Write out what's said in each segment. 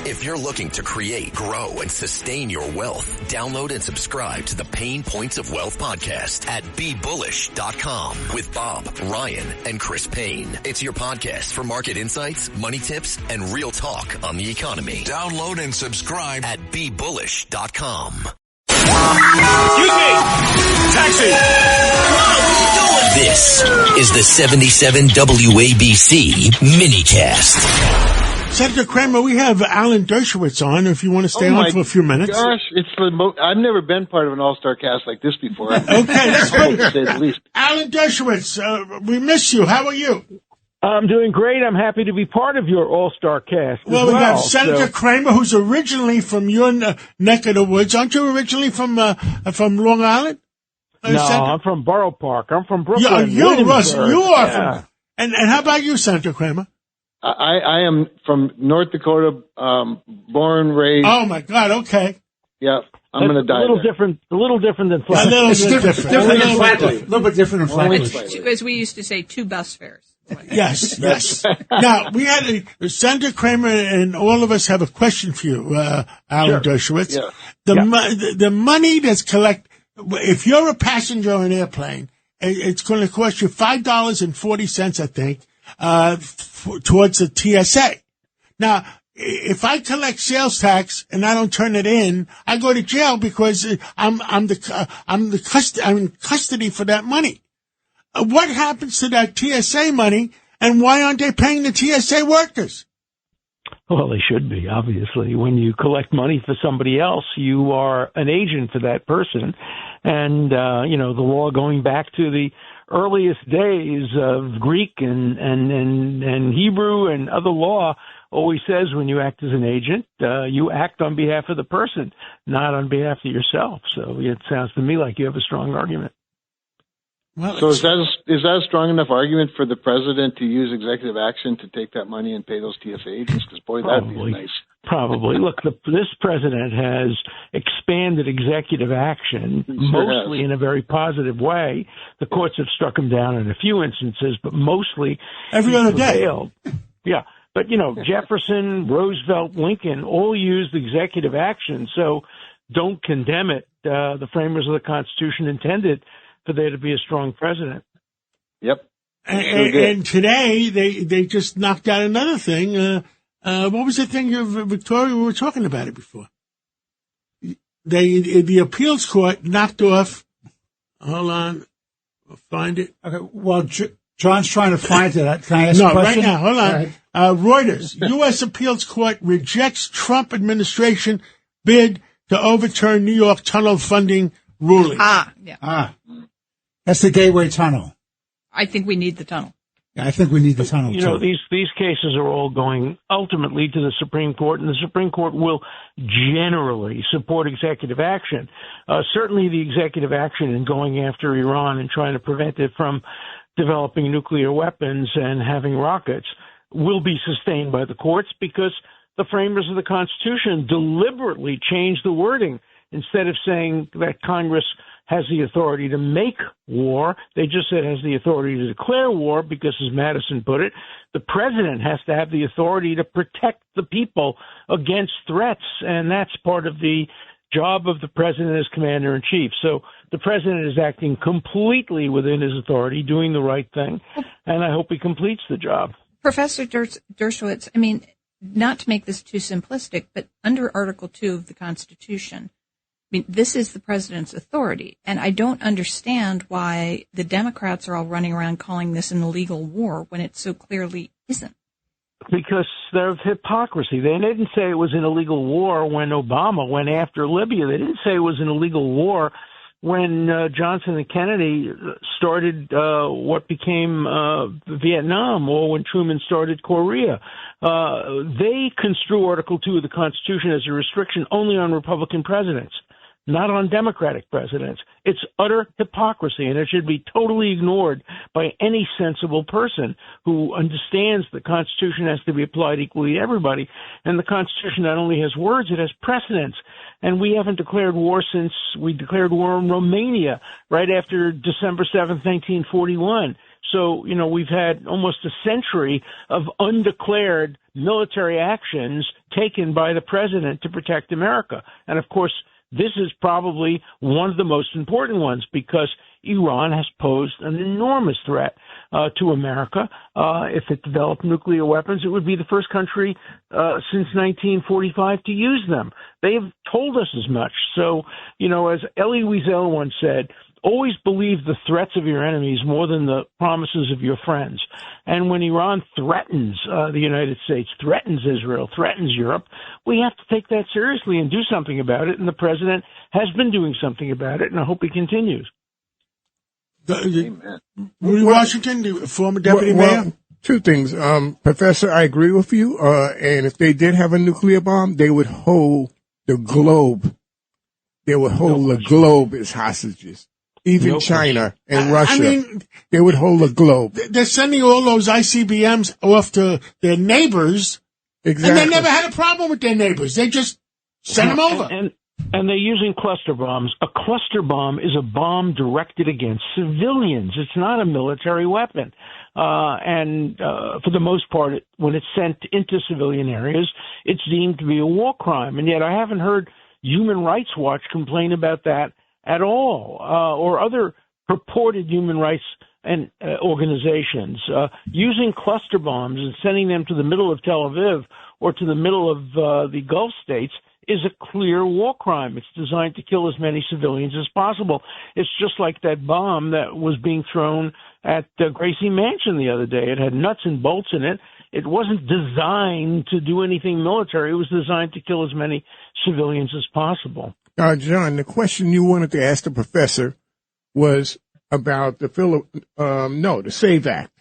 If you're looking to create, grow, and sustain your wealth, download and subscribe to the Pain Points of Wealth podcast at BeBullish.com with Bob, Ryan, and Chris Payne. It's your podcast for market insights, money tips, and real talk on the economy. Download and subscribe at BeBullish.com. Excuse me! Taxi! This is the 77 WABC minicast. Senator Kramer, we have Alan Dershowitz on, if you want to stay on for a few minutes. Gosh, I've never been part of an all-star cast like this before. Okay, that's good. To say the least. Alan Dershowitz, we miss you. How are you? I'm doing great. I'm happy to be part of your all-star cast. Well, we got Senator Kramer, who's originally from your neck of the woods. Aren't you originally from Long Island? No, Senator? I'm from Borough Park. I'm from Brooklyn. You are yeah. from. And how about you, Senator Kramer? I am from North Dakota, born, raised. Oh my God! Okay. Yeah, I'm going to die. A little different than Flatbush. A little bit different than Flatbush. As we used to say, 2 bus fares. Yes. Now, we had Senator Kramer and all of us have a question for you, Alan Dershowitz. Yeah. The money that's collected, if you're a passenger on an airplane, it's going to cost you $5.40, I think, towards the TSA. Now, if I collect sales tax and I don't turn it in, I go to jail because I'm in custody for that money. What happens to that TSA money, and why aren't they paying the TSA workers? Well, they should be, obviously. When you collect money for somebody else, you are an agent for that person. And, the law going back to the earliest days of Greek and Hebrew and other law always says when you act as an agent, you act on behalf of the person, not on behalf of yourself. So it sounds to me like you have a strong argument. Well, so is that a strong enough argument for the president to use executive action to take that money and pay those TSA agents? Because, boy, that'd be nice. Probably. Look, this president has expanded executive action, mostly in a very positive way. The courts have struck him down in a few instances, but mostly every other day. Yeah. But, Jefferson, Roosevelt, Lincoln all used executive action, so don't condemn it. The framers of the Constitution intended for there to be a strong president. Yep. And today they just knocked out another thing. What was the thing, Victoria? We were talking about it before. The appeals court knocked off. Hold on, I'll find it. Okay. Well, John's trying to find it. Can I ask a question? Right now. Hold on. Reuters. U.S. Appeals Court rejects Trump administration bid to overturn New York tunnel funding ruling. That's the Gateway Tunnel. I think we need the tunnel. Yeah, I think we need the tunnel, too. These cases are all going ultimately to the Supreme Court, and the Supreme Court will generally support executive action. Certainly the executive action in going after Iran and trying to prevent it from developing nuclear weapons and having rockets will be sustained by the courts because the framers of the Constitution deliberately changed the wording. Instead of saying that Congress has the authority to make war, they just said has the authority to declare war because, as Madison put it, the president has to have the authority to protect the people against threats, and that's part of the job of the president as commander-in-chief. So the president is acting completely within his authority, doing the right thing, and I hope he completes the job. Professor Dershowitz, not to make this too simplistic, but under Article 2 of the Constitution, this is the president's authority, and I don't understand why the Democrats are all running around calling this an illegal war when it so clearly isn't. Because there's hypocrisy. They didn't say it was an illegal war when Obama went after Libya. They didn't say it was an illegal war when Johnson and Kennedy started what became Vietnam, or when Truman started Korea. They construe Article 2 of the Constitution as a restriction only on Republican presidents, not on Democratic presidents. It's utter hypocrisy, and it should be totally ignored by any sensible person who understands the Constitution has to be applied equally to everybody. And the Constitution not only has words, it has precedents. And we haven't declared war since we declared war in Romania right after December 7th, 1941. So, we've had almost a century of undeclared military actions taken by the president to protect America. And, of course, this is probably one of the most important ones because Iran has posed an enormous threat to America. If it developed nuclear weapons, it would be the first country since 1945 to use them. They've told us as much. So, as Elie Wiesel once said, always believe the threats of your enemies more than the promises of your friends. And when Iran threatens the United States, threatens Israel, threatens Europe, we have to take that seriously and do something about it. And the president has been doing something about it, and I hope he continues. Rudy Washington, the former deputy mayor? Two things. Professor, I agree with you. And if they did have a nuclear bomb, they would hold the globe. They would hold the globe as hostages. Even China and Russia, they would hold the globe. They're sending all those ICBMs off to their neighbors, and they never had a problem with their neighbors. They just sent them over. And they're using cluster bombs. A cluster bomb is a bomb directed against civilians. It's not a military weapon. For the most part, when it's sent into civilian areas, it's deemed to be a war crime. And yet I haven't heard Human Rights Watch complain about that at all, or other purported human rights and organizations. Using cluster bombs and sending them to the middle of Tel Aviv or to the middle of the Gulf states is a clear war crime. It's designed to kill as many civilians as possible. It's just like that bomb that was being thrown at Gracie Mansion the other day. It had nuts and bolts in it. It wasn't designed to do anything military. It was designed to kill as many civilians as possible. John, the question you wanted to ask the professor was about the SAVE Act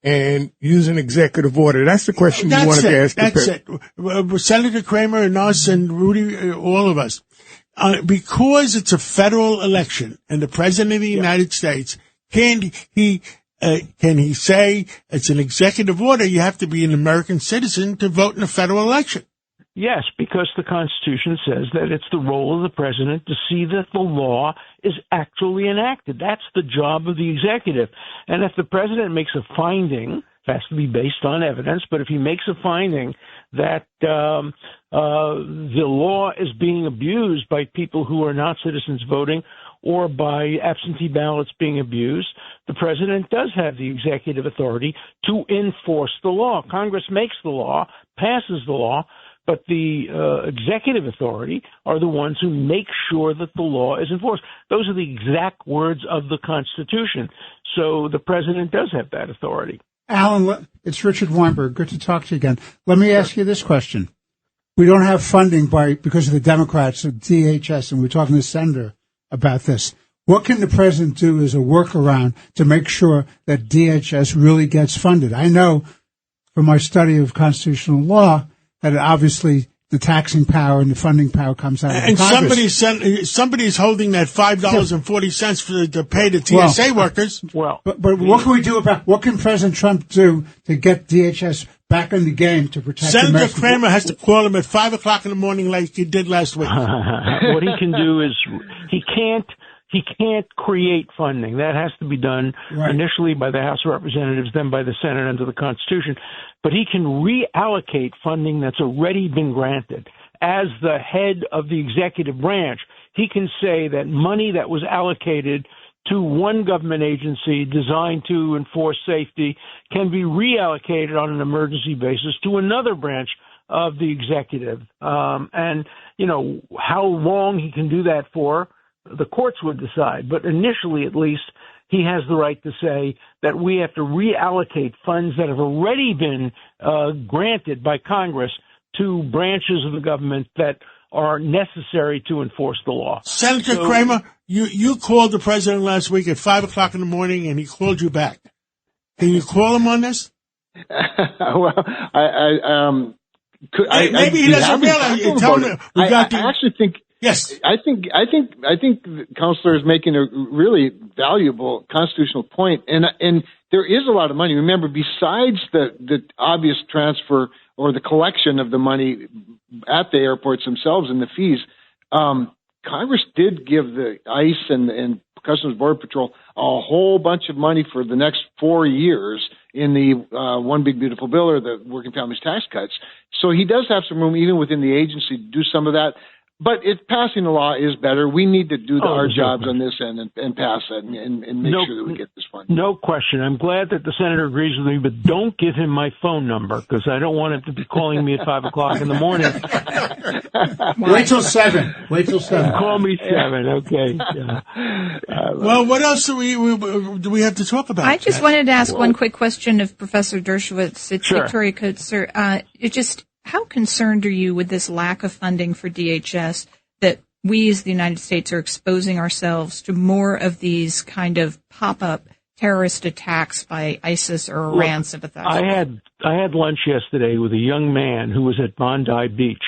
and use an executive order. That's the question you wanted to ask. That's it. Senator Kramer and us and Rudy, all of us. Because it's a federal election and the president of the United States, can he say it's an executive order? You have to be an American citizen to vote in a federal election. Yes, because the Constitution says that it's the role of the president to see that the law is actually enacted. That's the job of the executive. And if the president makes a finding, it has to be based on evidence, but if he makes a finding that the law is being abused by people who are not citizens voting or by absentee ballots being abused, the president does have the executive authority to enforce the law. Congress makes the law, passes the law, but the executive authority are the ones who make sure that the law is enforced. Those are the exact words of the Constitution. So the president does have that authority. Alan, it's Richard Weinberg. Good to talk to you again. Let me ask you this question. We don't have funding because of the Democrats at DHS, and we're talking to the senator about this. What can the president do as a workaround to make sure that DHS really gets funded? I know from my study of constitutional law that obviously the taxing power and the funding power comes out of Congress. And somebody's holding that $5.40 to pay the TSA workers. But what can we do what can President Trump do to get DHS back in the game to protect Senator American Kramer has to call him at 5 o'clock in the morning like he did last week. What he can do is he can't create funding. That has to be done initially by the House of Representatives, then by the Senate under the Constitution. But he can reallocate funding that's already been granted. As the head of the executive branch, he can say that money that was allocated to one government agency designed to enforce safety can be reallocated on an emergency basis to another branch of the executive. And, how long he can do that for, the courts would decide. But initially, at least, he has the right to say that we have to reallocate funds that have already been granted by Congress to branches of the government that are necessary to enforce the law. Senator Kramer, you called the president last week at 5 o'clock in the morning, and he called you back. Can you call him on this? Well, maybe he doesn't realize. Tell him I actually think. Yes, I think the counselor is making a really valuable constitutional point, and there is a lot of money. Remember, besides the obvious transfer or the collection of the money at the airports themselves and the fees, Congress did give the ICE and Customs Border Patrol a whole bunch of money for the next 4 years in the One Big Beautiful Bill or the Working Families Tax Cuts. So he does have some room even within the agency to do some of that. But passing the law is better. We need to do our jobs on this end and pass that and make sure that we get this funding. No question. I'm glad that the senator agrees with me, but don't give him my phone number because I don't want him to be calling me at 5 o'clock in the morning. Wait till 7. Wait till 7. Call me 7. Okay. Well, what else do we have to talk about? I just wanted to ask one quick question of Professor Dershowitz. It's Sure. Victoria Coates. How concerned are you with this lack of funding for DHS that we as the United States are exposing ourselves to more of these kind of pop-up terrorist attacks by ISIS or Iran sympathizers? I had lunch yesterday with a young man who was at Bondi Beach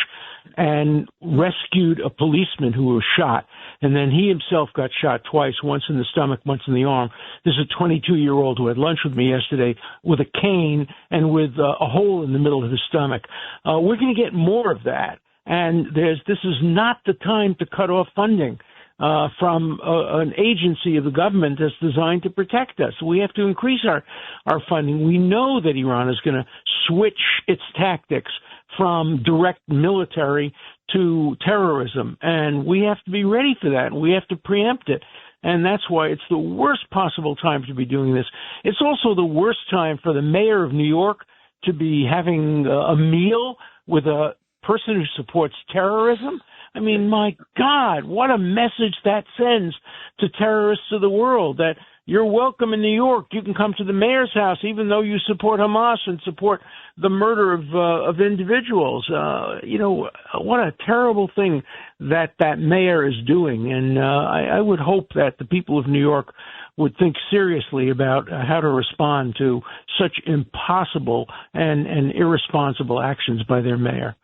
and rescued a policeman who was shot. And then he himself got shot twice, once in the stomach, once in the arm. This is a 22-year-old who had lunch with me yesterday with a cane and with a hole in the middle of his stomach. We're going to get more of that. And this is not the time to cut off funding from an agency of the government that's designed to protect us. We have to increase our funding. We know that Iran is going to switch its tactics from direct military to terrorism, and we have to be ready for that, and we have to preempt it. And that's why it's the worst possible time to be doing this. It's also the worst time for the mayor of New York to be having a meal with a person who supports terrorism. I mean, my God, what a message that sends to terrorists of the world, that you're welcome in New York. You can come to the mayor's house, even though you support Hamas and support the murder of individuals. What a terrible thing that mayor is doing. And I would hope that the people of New York would think seriously about how to respond to such impossible and irresponsible actions by their mayor.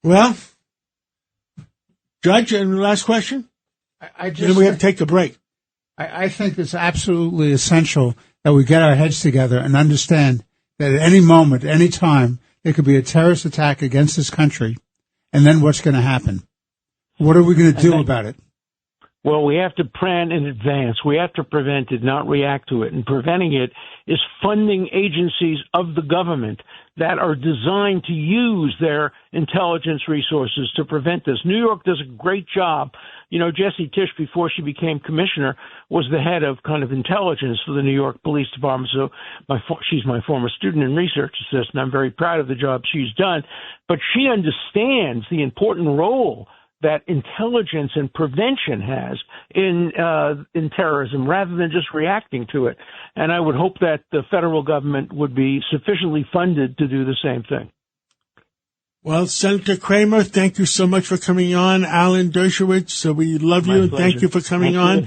Well, Judge, and last question? Then we have to take a break. I think it's absolutely essential that we get our heads together and understand that at any moment, any time, there could be a terrorist attack against this country, and then what's going to happen? What are we going to do about it? Well, we have to plan in advance. We have to prevent it, not react to it. And preventing it is funding agencies of the government that are designed to use their intelligence resources to prevent this. New York does a great job. You know, Jessie Tisch, before she became commissioner, was the head of kind of intelligence for the New York Police Department. So she's my former student and research assistant. I'm very proud of the job she's done. But she understands the important role that intelligence and prevention has in terrorism rather than just reacting to it. And I would hope that the federal government would be sufficiently funded to do the same thing. Well, Senator Kramer, thank you so much for coming on. Alan Dershowitz, so we love you and thank you for coming on.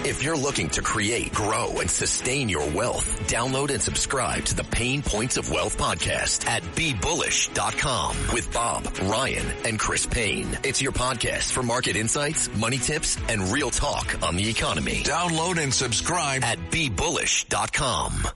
If you're looking to create, grow, and sustain your wealth, download and subscribe to the Pain Points of Wealth podcast at BeBullish.com with Bob, Ryan, and Chris Payne. It's your podcast for market insights, money tips, and real talk on the economy. Download and subscribe at BeBullish.com.